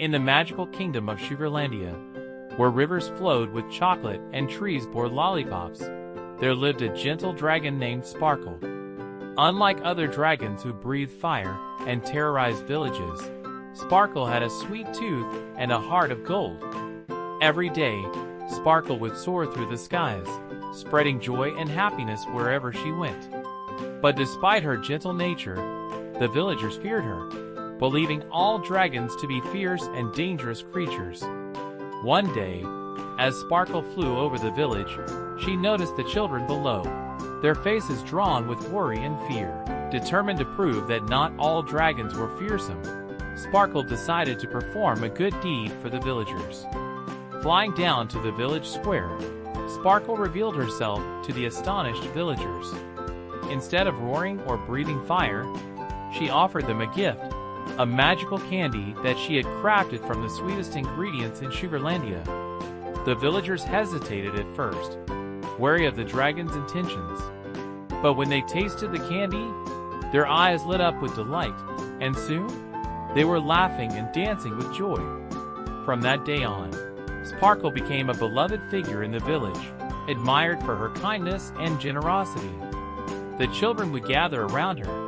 In the magical kingdom of Sugarlandia, where rivers flowed with chocolate and trees bore lollipops, there lived a gentle dragon named Sparkle. Unlike other dragons who breathed fire and terrorized villages, Sparkle had a sweet tooth and a heart of gold. Every day, Sparkle would soar through the skies, spreading joy and happiness wherever she went. But despite her gentle nature, the villagers feared her, believing all dragons to be fierce and dangerous creatures. One day, as Sparkle flew over the village, she noticed the children below, their faces drawn with worry and fear. Determined to prove that not all dragons were fearsome, Sparkle decided to perform a good deed for the villagers. Flying down to the village square, Sparkle revealed herself to the astonished villagers. Instead of roaring or breathing fire, she offered them a gift, a magical candy that she had crafted from the sweetest ingredients in Sugarlandia. The villagers hesitated at first, wary of the dragon's intentions. But when they tasted the candy, their eyes lit up with delight, and soon, they were laughing and dancing with joy. From that day on, Sparkle became a beloved figure in the village, admired for her kindness and generosity. The children would gather around her,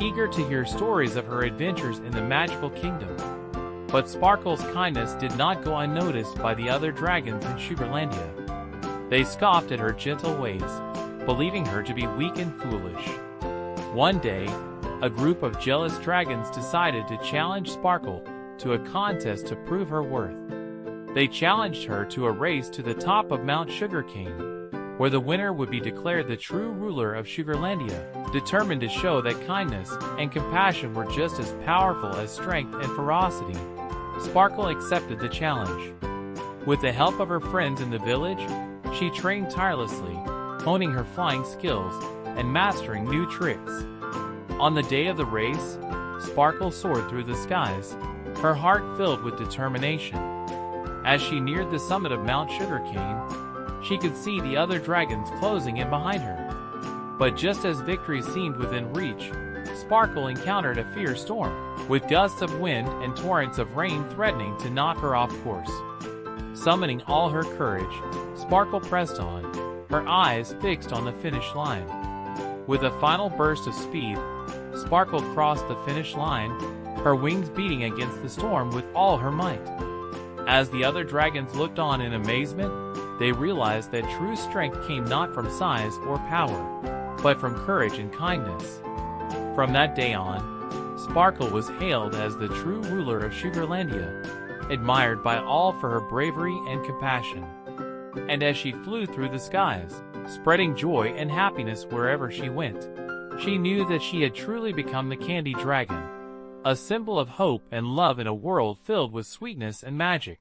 eager to hear stories of her adventures in the magical kingdom. But Sparkle's kindness did not go unnoticed by the other dragons in Sugarlandia. They scoffed at her gentle ways, believing her to be weak and foolish. One day, a group of jealous dragons decided to challenge Sparkle to a contest to prove her worth. They challenged her to a race to the top of Mount Sugarcane, where the winner would be declared the true ruler of Sugarlandia. Determined to show that kindness and compassion were just as powerful as strength and ferocity, Sparkle accepted the challenge. With the help of her friends in the village, she trained tirelessly, honing her flying skills and mastering new tricks. On the day of the race, Sparkle soared through the skies, her heart filled with determination. As she neared the summit of Mount Sugarcane, she could see the other dragons closing in behind her. But just as victory seemed within reach, Sparkle encountered a fierce storm, with gusts of wind and torrents of rain threatening to knock her off course. Summoning all her courage, Sparkle pressed on, her eyes fixed on the finish line. With a final burst of speed, Sparkle crossed the finish line, her wings beating against the storm with all her might. As the other dragons looked on in amazement, they realized that true strength came not from size or power, but from courage and kindness. From that day on, Sparkle was hailed as the true ruler of Sugarlandia, admired by all for her bravery and compassion. And as she flew through the skies, spreading joy and happiness wherever she went, she knew that she had truly become the Candy Dragon, a symbol of hope and love in a world filled with sweetness and magic.